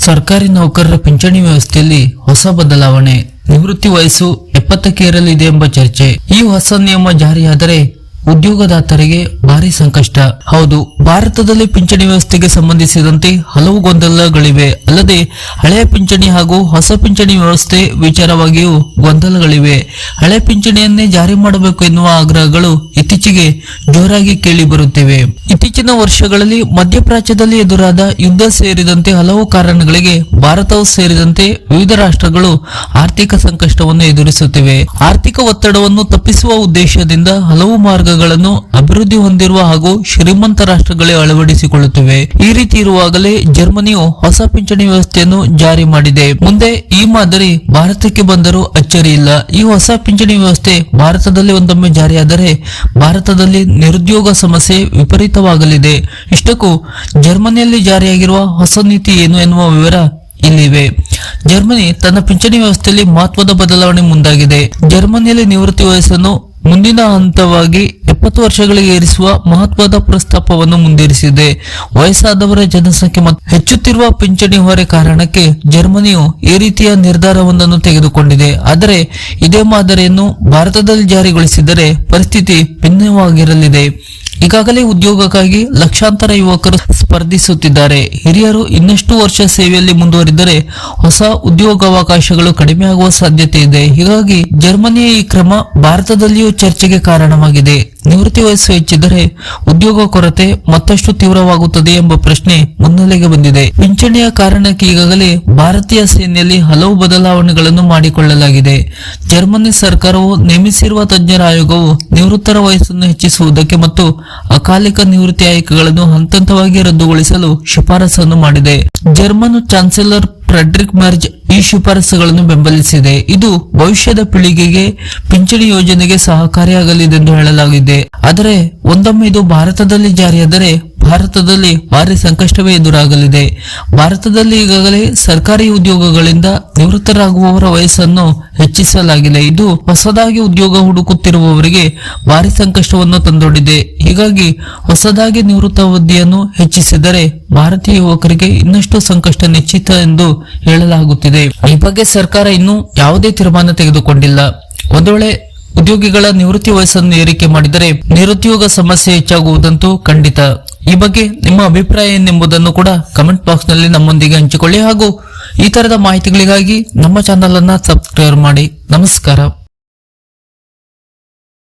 ಸರ್ಕಾರಿ ನೌಕರರ ಪಿಂಚಣಿ ವ್ಯವಸ್ಥೆಯಲ್ಲಿ ಹೊಸ ಬದಲಾವಣೆ. ನಿವೃತ್ತಿ ವಯಸ್ಸು 70ಕ್ಕೆ ಏರಲಿದೆ ಎಂಬ ಚರ್ಚೆ. ಈ ಹೊಸ ನಿಯಮ ಜಾರಿಯಾದರೆ ಉದ್ಯೋಗದಾತರಿಗೆ ಭಾರಿ ಸಂಕಷ್ಟ. ಹೌದು, ಭಾರತದಲ್ಲಿ ಪಿಂಚಣಿ ವ್ಯವಸ್ಥೆಗೆ ಸಂಬಂಧಿಸಿದಂತೆ ಹಲವು ಗೊಂದಲಗಳಿವೆ. ಅಲ್ಲದೆ ಹಳೆಯ ಪಿಂಚಣಿ ಹಾಗೂ ಹೊಸ ಪಿಂಚಣಿ ವ್ಯವಸ್ಥೆ ವಿಚಾರವಾಗಿಯೂ ಗೊಂದಲಗಳಿವೆ. ಹಳೆ ಪಿಂಚಣಿಯನ್ನೇ ಜಾರಿ ಮಾಡಬೇಕು ಎನ್ನುವ ಆಗ್ರಹಗಳು ಇತ್ತೀಚೆಗೆ ಜೋರಾಗಿ ಕೇಳಿ ಬರುತ್ತಿವೆ. ಇತ್ತೀಚಿನ ವರ್ಷಗಳಲ್ಲಿ ಮಧ್ಯಪ್ರಾಚ್ಯದಲ್ಲಿ ಎದುರಾದ ಯುದ್ಧ ಸೇರಿದಂತೆ ಹಲವು ಕಾರಣಗಳಿಗೆ ಭಾರತವು ಸೇರಿದಂತೆ ವಿವಿಧ ರಾಷ್ಟ್ರಗಳು ಆರ್ಥಿಕ ಸಂಕಷ್ಟವನ್ನು ಎದುರಿಸುತ್ತಿವೆ. ಆರ್ಥಿಕ ಒತ್ತಡವನ್ನು ತಪ್ಪಿಸುವ ಉದ್ದೇಶದಿಂದ ಹಲವು ಮಾರ್ಗಗಳನ್ನು ಅಭಿವೃದ್ಧಿ ಹೊಂದಿರುವ ಹಾಗೂ ಶ್ರೀಮಂತ ರಾಷ್ಟ್ರಗಳೇ ಅಳವಡಿಸಿಕೊಳ್ಳುತ್ತಿವೆ. ಈ ರೀತಿ ಇರುವಾಗಲೇ ಜರ್ಮನಿಯು ಹೊಸ ಪಿಂಚಣಿ ವ್ಯವಸ್ಥೆಯನ್ನು ಜಾರಿ ಮಾಡಿದೆ. ಮುಂದೆ ಈ ಮಾದರಿ ಭಾರತಕ್ಕೆ ಬಂದರೂ ಅಚ್ಚರಿ ಇಲ್ಲ. ಈ ಹೊಸ ಪಿಂಚಣಿ ವ್ಯವಸ್ಥೆ ಭಾರತದಲ್ಲಿ ಒಂದೊಮ್ಮೆ ಜಾರಿಯಾದರೆ ಭಾರತದಲ್ಲಿ ನಿರುದ್ಯೋಗ ಸಮಸ್ಯೆ ವಿಪರೀತವಾಗಲಿದೆ. ಇಷ್ಟಕ್ಕೂ ಜರ್ಮನಿಯಲ್ಲಿ ಜಾರಿಯಾಗಿರುವ ಹೊಸ ನೀತಿ ಏನು ಎನ್ನುವ ವಿವರ ಇಲ್ಲಿವೆ. ಜರ್ಮನಿ ತನ್ನ ಪಿಂಚಣಿ ವ್ಯವಸ್ಥೆಯಲ್ಲಿ ಮಹತ್ವದ ಬದಲಾವಣೆ ಮುಂದಾಗಿದೆ. ಜರ್ಮನಿಯಲ್ಲಿ ನಿವೃತ್ತಿ ವಯಸ್ಸನ್ನು ಮುಂದಿನ ಹಂತವಾಗಿ 70 ವರ್ಷಗಳಿಗೆ ಏರಿಸುವ ಮಹತ್ವದ ಪ್ರಸ್ತಾಪವನ್ನು ಮುಂದಿರಿಸಿದೆ. ವಯಸ್ಸಾದವರ ಜನಸಂಖ್ಯೆ ಮತ್ತು ಹೆಚ್ಚುತ್ತಿರುವ ಪಿಂಚಣಿ ಹೊರೆ ಕಾರಣಕ್ಕೆ ಜರ್ಮನಿಯು ಈ ರೀತಿಯ ನಿರ್ಧಾರವೊಂದನ್ನು ತೆಗೆದುಕೊಂಡಿದೆ. ಆದರೆ ಇದೇ ಮಾದರಿಯನ್ನು ಭಾರತದಲ್ಲಿ ಜಾರಿಗೊಳಿಸಿದರೆ ಪರಿಸ್ಥಿತಿ ಭಿನ್ನವಾಗಿರಲಿದೆ. ಈಗಾಗಲೇ ಉದ್ಯೋಗಕ್ಕಾಗಿ ಲಕ್ಷಾಂತರ ಯುವಕರು ಸ್ಪರ್ಧಿಸುತ್ತಿದ್ದಾರೆ. ಹಿರಿಯರು ಇನ್ನಷ್ಟು ವರ್ಷ ಸೇವೆಯಲ್ಲಿ ಮುಂದುವರಿದರೆ ಹೊಸ ಉದ್ಯೋಗಾವಕಾಶಗಳು ಕಡಿಮೆಯಾಗುವ ಸಾಧ್ಯತೆ ಇದೆ. ಹೀಗಾಗಿ ಜರ್ಮನಿಯ ಈ ಕ್ರಮ ಭಾರತದಲ್ಲಿಯೂ ಚರ್ಚೆಗೆ ಕಾರಣವಾಗಿದೆ. ನಿವೃತ್ತಿ ವಯಸ್ಸು ಹೆಚ್ಚಿದರೆ ಉದ್ಯೋಗ ಕೊರತೆ ಮತ್ತಷ್ಟು ತೀವ್ರವಾಗುತ್ತದೆ ಎಂಬ ಪ್ರಶ್ನೆ ಮುನ್ನೆಲೆಗೆ ಬಂದಿದೆ. ಪಿಂಚಣಿಯ ಕಾರಣಕ್ಕೆ ಈಗಾಗಲೇ ಭಾರತೀಯ ಸೇನೆಯಲ್ಲಿ ಹಲವು ಬದಲಾವಣೆಗಳನ್ನು ಮಾಡಿಕೊಳ್ಳಲಾಗಿದೆ. ಜರ್ಮನಿ ಸರ್ಕಾರವು ನೇಮಿಸಿರುವ ತಜ್ಞರ ಆಯೋಗವು ನಿವೃತ್ತರ ವಯಸ್ಸನ್ನು ಹೆಚ್ಚಿಸುವುದಕ್ಕೆ ಮತ್ತು ಅಕಾಲಿಕ ನಿವೃತ್ತಿ ಆಯ್ಕೆಗಳನ್ನು ಹಂತವಾಗಿ ರದ್ದುಗೊಳಿಸಲು ಶಿಫಾರಸನ್ನು ಮಾಡಿದೆ. ಜರ್ಮನ್ ಚಾನ್ಸಲರ್ ಫ್ರೆಡ್ರಿಕ್ ಮೆರ್ಜ್ ಈ ಶಿಫಾರಸುಗಳನ್ನು ಬೆಂಬಲಿಸಿದೆ. ಇದು ಭವಿಷ್ಯದ ಪೀಳಿಗೆಗೆ ಪಿಂಚಣಿ ಯೋಜನೆಗೆ ಸಹಕಾರಿಯಾಗಲಿದೆಂದು ಹೇಳಲಾಗಿದೆ. ಆದರೆ ಒಂದೊಮ್ಮೆ ಇದು ಭಾರತದಲ್ಲಿ ಜಾರಿಯಾದರೆ ಭಾರತದಲ್ಲಿ ಭಾರಿ ಸಂಕಷ್ಟವೇ ಎದುರಾಗಲಿದೆ. ಭಾರತದಲ್ಲಿ ಈಗಾಗಲೇ ಸರ್ಕಾರಿ ಉದ್ಯೋಗಗಳಿಂದ ನಿವೃತ್ತರಾಗುವವರ ವಯಸ್ಸನ್ನು ಹೆಚ್ಚಿಸಲಾಗಿದೆ. ಇದು ಹೊಸದಾಗಿ ಉದ್ಯೋಗ ಹುಡುಕುತ್ತಿರುವವರಿಗೆ ಭಾರಿ ಸಂಕಷ್ಟವನ್ನು ತಂದೊಡ್ಡಿದೆ. ಹೀಗಾಗಿ ಹೊಸದಾಗಿ ನಿವೃತ್ತಾವಧಿಯನ್ನು ಹೆಚ್ಚಿಸಿದರೆ ಭಾರತೀಯ ಯುವಕರಿಗೆ ಇನ್ನಷ್ಟು ಸಂಕಷ್ಟ ನಿಶ್ಚಿತ ಎಂದು ಹೇಳಲಾಗುತ್ತಿದೆ. ಈ ಬಗ್ಗೆ ಸರ್ಕಾರ ಇನ್ನೂ ಯಾವುದೇ ತೀರ್ಮಾನ ತೆಗೆದುಕೊಂಡಿಲ್ಲ. ಒಂದು ವೇಳೆ ಉದ್ಯೋಗಿಗಳ ನಿವೃತ್ತಿ ವಯಸ್ಸನ್ನು ಏರಿಕೆ ಮಾಡಿದರೆ ನಿರುದ್ಯೋಗ ಸಮಸ್ಯೆ ಹೆಚ್ಚಾಗುವುದಂತೂ ಖಂಡಿತ. ಈ ಬಗ್ಗೆ ನಿಮ್ಮ ಅಭಿಪ್ರಾಯ ಏನೆಂಬುದನ್ನು ಕೂಡ ಕಮೆಂಟ್ ಬಾಕ್ಸ್ ನಲ್ಲಿ ನಮ್ಮೊಂದಿಗೆ ಹಂಚಿಕೊಳ್ಳಿ ಹಾಗೂ ಈ ತರದ ಮಾಹಿತಿಗಳಿಗಾಗಿ ನಮ್ಮ ಚಾನೆಲ್ ಅನ್ನ ಸಬ್ಸ್ಕ್ರೈಬ್ ಮಾಡಿ. ನಮಸ್ಕಾರ.